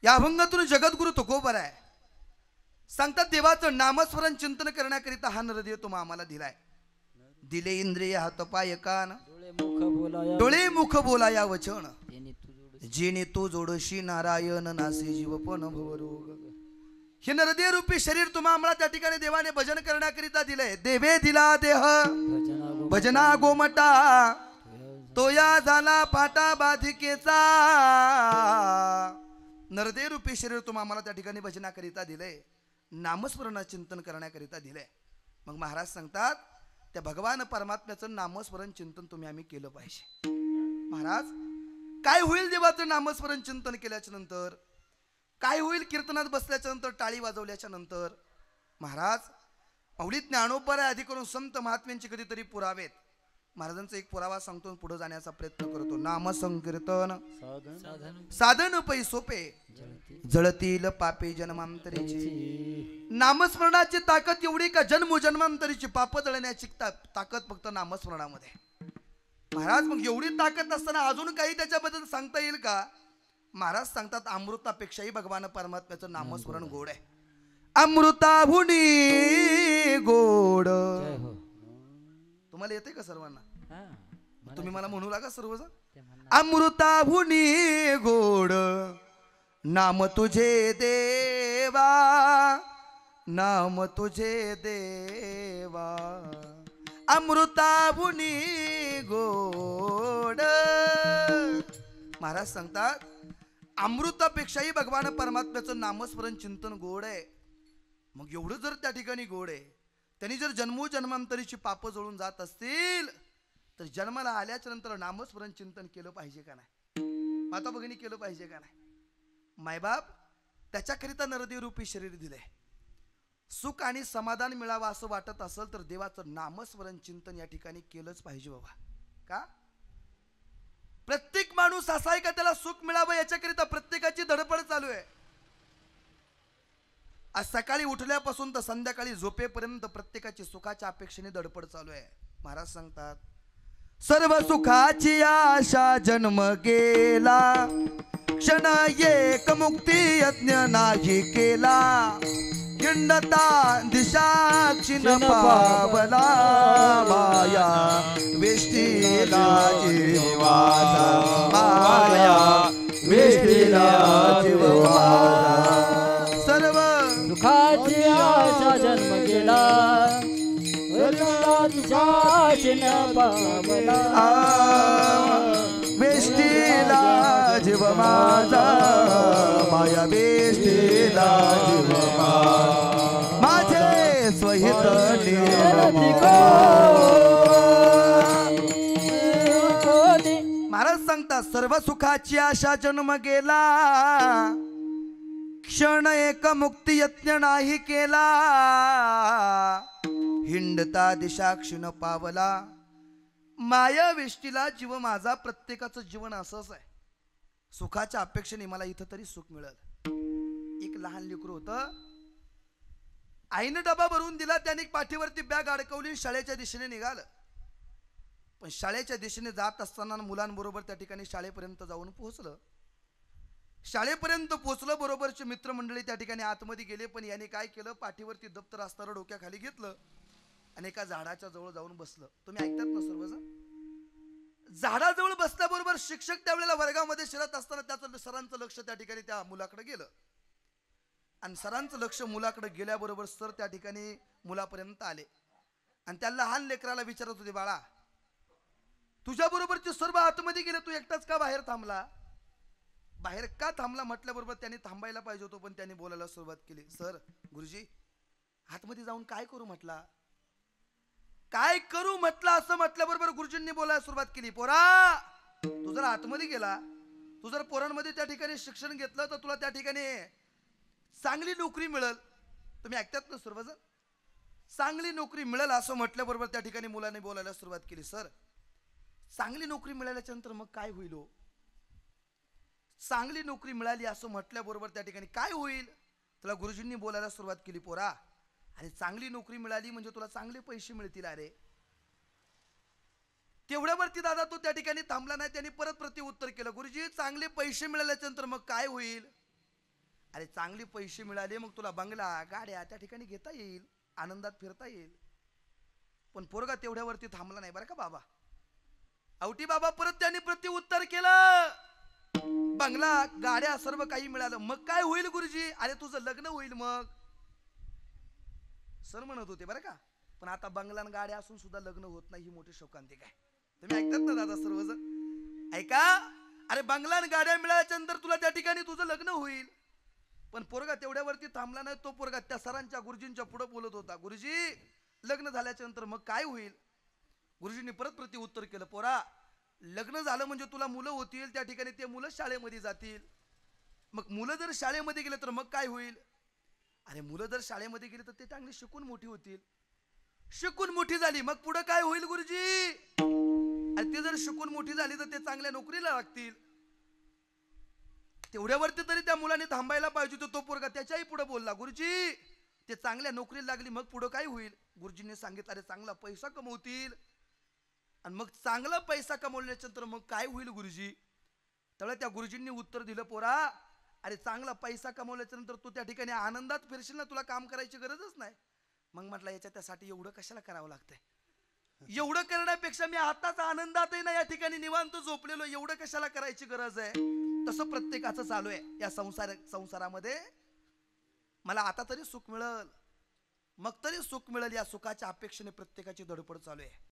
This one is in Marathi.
या अभंगातून जगद्गुरु तुकोबर आहे सांगतात देवाचं नामस्मरण चिंतन करण्याकरिता हा नरदेव तुम्हा आम्हाला दिलाय. दिले इंद्रिय हातपाय कान डोळे मुख बोलाया वचन जेणे तो जोडशी नारायण नासे जीवपण भवरोग. हे नरदेव रूपी शरीर तुम्हा आम्हाला त्या ठिकाणी देवाने भजन करण्याकरिता दिलंय. देवे दिला देह भजना गोमटा तोया झाला फाटा बाधिकेचा. नरदेव रूपी शरीर तुम्हा आम्हाला त्या ठिकाणी भजनाकरिता दिलंय, नामस्मरण चिंतन करण्याकरिता दिलंय. मग महाराज सांगतात त्या भगवान परमात्म्याचं नामस्मरण चिंतन तुम्ही आम्ही केलं पाहिजे. महाराज काय होईल देवाचं नामस्मरण चिंतन केल्याच्या नंतर, काय होईल कीर्तनात बसल्याच्या नंतर, टाळी वाजवल्याच्या नंतर. महाराज माऊली ज्ञानोबा आधी करून संत महात्म्यांचे कधीतरी पुरावेत. महाराजांचा एक पुरावा सांगतो, पुढे जाण्याचा प्रयत्न करतो. नाम संकीर्तन साधन पै सोपे जळतील पापे जन्मांतरीची. नामस्मरणाची ताकद एवढी का जन्म जन्मांतरीची पाप जळण्याची ताकद फक्त नामस्मरणामध्ये. महाराज मग एवढी ताकद असताना अजून काही त्याच्याबद्दल सांगता येईल का? महाराज सांगतात अमृतापेक्षाही भगवान परमात्म्याचं नामस्मरण गोड आहे. अमृताहुनी गोड. तुम्हाला येते का सर्वांना? तुम्ही मला म्हणू लागा सर्वजण. अमृताहुनी गोड नाम तुझे देवा, नाम तुझे देवा. अमृताहुनी गोड. महाराज सांगतात अमृतापेक्षाही भगवान परमात्म्याचं नामस्मरण चिंतन गोड आहे. मग एवढं जर त्या ठिकाणी गोड आहे, त्यांनी जर जन्मोजन्मांतरीची पाप जळून जात असतील तर जन्माला आल्याच्या नंतर नामस्मरण चिंतन केलं पाहिजे का नाही? माता भगिनी केलं पाहिजे का नाही? मायबाप त्याच्याकरिता नरदेव रूपी शरीर दिलंय. सुख आणि समाधान मिळावं असं वाटत असेल तर देवाचं नामस्मरण चिंतन या ठिकाणी केलंच पाहिजे बाबा. का? प्रत्येक माणूस असा आहे का त्याला सुख मिळावं याच्याकरिता प्रत्येकाची धडपड चालू आहे. आज सकाळी उठल्यापासून तर संध्याकाळी झोपेपर्यंत प्रत्येकाची सुखाच्या अपेक्षेने धडपड चालू आहे. महाराज सांगतात सर्व सुखाची आशा जन्म गेला, क्षण एक मुक्ती यज्ञ नाही केला. हिंडता दिशाक्षिण पावला, माया वेष्टीला जीवाचा, माया वेष्टीला जीवाचा. सर्व सुखाची आशा जन्म गेला, दिशाक्षिण पावला, वेष्टीला जीव माझा, माया वेष्टीला जीव माझे स्वहित महाराज सांगतात सर्व सुखाची आशा जन्म गेला, क्षण एक मुक्ती यत्न नाही केला. हिंडता दिशा क्षीण पावला, माया वेष्टीला जीव माझा. प्रत्येकाचं जीवन असंच आहे. सुखाच्या अपेक्षेने मला इथं तरी सुख मिळेल. एक लहान लेकरू होतं, आईनं डबा भरून दिला, त्याने पाठीवरती बॅग अडकवली, शाळेच्या दिशेने निघालं. पण शाळेच्या दिशेने जात असताना मुलांबरोबर त्या ठिकाणी शाळेपर्यंत जाऊन पोहोचलं. शाळेपर्यंत पोहोचलं, बरोबरचे मित्रमंडळी त्या ठिकाणी आतमध्ये गेले. पण याने काय केलं, पाठीवरती दप्तर असताना डोक्याखाली घेतलं आणि एका झाडाच्या जवळ जाऊन बसलं. तुम्ही ऐकतात ना सर्वजण? झाडाजवळ बसल्याबरोबर शिक्षक त्यावेळेला वर्गामध्ये शिरत असताना त्याचं सरांचं लक्ष त्या ठिकाणी त्या मुलाकडे गेलं. आणि सरांचं लक्ष मुलाकडे गेल्याबरोबर सर त्या ठिकाणी मुलापर्यंत आले आणि त्या लहान लेकराला विचारत होते, बाळा तुझ्या बरोबरचे सर्व आतमध्ये गेले, तू एकटाच का बाहेर थांबला? बाहेर का थांबला म्हटल्याबरोबर त्यांनी थांबायला पाहिजे होतं, पण त्यांनी बोलायला सुरुवात केली. सर गुरुजी आतमध्ये जाऊन काय करू म्हटला, काय करू म्हटलं. असं म्हटल्याबरोबर गुरुजींनी बोलायला सुरुवात केली, पोरा तू जर आतमध्ये गेला, तू जर पोरांमध्ये त्या ठिकाणी शिक्षण घेतलं तर तुला त्या ठिकाणी चांगली नोकरी मिळेल. तुम्ही ऐकतात ना सर्वजण? चांगली नोकरी मिळेल असं म्हटल्याबरोबर त्या ठिकाणी मुलाने बोलायला सुरुवात केली, सर चांगली नोकरी मिळाल्याच्या नंतर मग काय होईल हो? चांगली नोकरी मिळाली असं म्हटल्याबरोबर त्या ठिकाणी काय होईल? तुला गुरुजींनी बोलायला सुरुवात केली, पोरा अरे चांगली नोकरी मिळाली म्हणजे तुला चांगले पैसे मिळतील. अरे तेवढ्यावरती दादा तो त्या ठिकाणी थांबला नाही, त्यांनी परत प्रत्युत्तर केलं, गुरुजी चांगले पैसे मिळाल्याच्या नंतर मग काय होईल? अरे चांगले पैसे मिळाले मग तुला बंगला गाड्या त्या ठिकाणी घेता येईल, आनंदात फिरता येईल. पण पोरगा तेवढ्यावरती थांबला नाही बरं का बाबा. आवटी बाबा परत त्यांनी प्रत्युत्तर केलं. बंगला गाड्या सर्व काही मिळालं, मग काय होईल गुरुजी? अरे तुझं लग्न होईल मग. सर म्हणत होते बरं का, पण आता बंगला आणि गाड्या असून सुद्धा लग्न होत नाही ही मोठी शोकांतिक आहे. तुम्ही ऐकतात ना दादा सर्वजण? ऐका. अरे बंगला आणि गाड्या मिळाल्याच्या नंतर तुला त्या ठिकाणी तुझं लग्न होईल. पण पोरगा तेवढ्यावरती थांबला नाही. तो पोरगा त्या सरांच्या गुरुजींच्या पुढे बोलत होता, गुरुजी लग्न झाल्याच्या नंतर मग काय होईल? गुरुजींनी परत प्रत्युत्तर केलं, पोरा लग्न झालं म्हणजे तुला मुलं होतील, त्या ठिकाणी ते मुलं शाळेमध्ये जातील. मग मुलं जर शाळेमध्ये गेले तर मग काय होईल? अरे मुलं जर शाळेमध्ये गेले तर ते चांगली शिकून मोठी होतील. शिकून मोठी झाली मग पुढे काय होईल गुरुजी? अरे ते जर शिकून मोठी झाली तर ते चांगल्या नोकरीला लागतील. तेवढ्यावरती तरी त्या मुलाने थांबायला पाहिजे होतं. तो पोरगा त्याच्याही पुढे बोलला, गुरुजी ते चांगल्या नोकरीला लागली मग पुढे काय होईल? गुरुजींनी सांगितलं, अरे चांगला पैसा कमवतील. आणि मग चांगला पैसा कमवल्याच्या नंतर मग काय होईल गुरुजी? त्यावेळेला त्या गुरुजींनी उत्तर दिलं, पोरा अरे चांगला पैसा कमवल्याच्या नंतर तू त्या ठिकाणी आनंदात फिरशील ना, तुला काम करायची गरजच नाही. मग म्हटलं याच्या त्यासाठी एवढं कशाला करावं लागतंय? एवढं करण्यापेक्षा मी आताच आनंदातही ना या ठिकाणी निवांत झोपलेलो, एवढं कशाला करायची गरज आहे? तसं प्रत्येकाचं चालू आहे या संसारामध्ये. मला आता तरी सुख मिळेल, मग तरी सुख मिळेल या सुखाच्या अपेक्षेने प्रत्येकाची धडपड चालू आहे.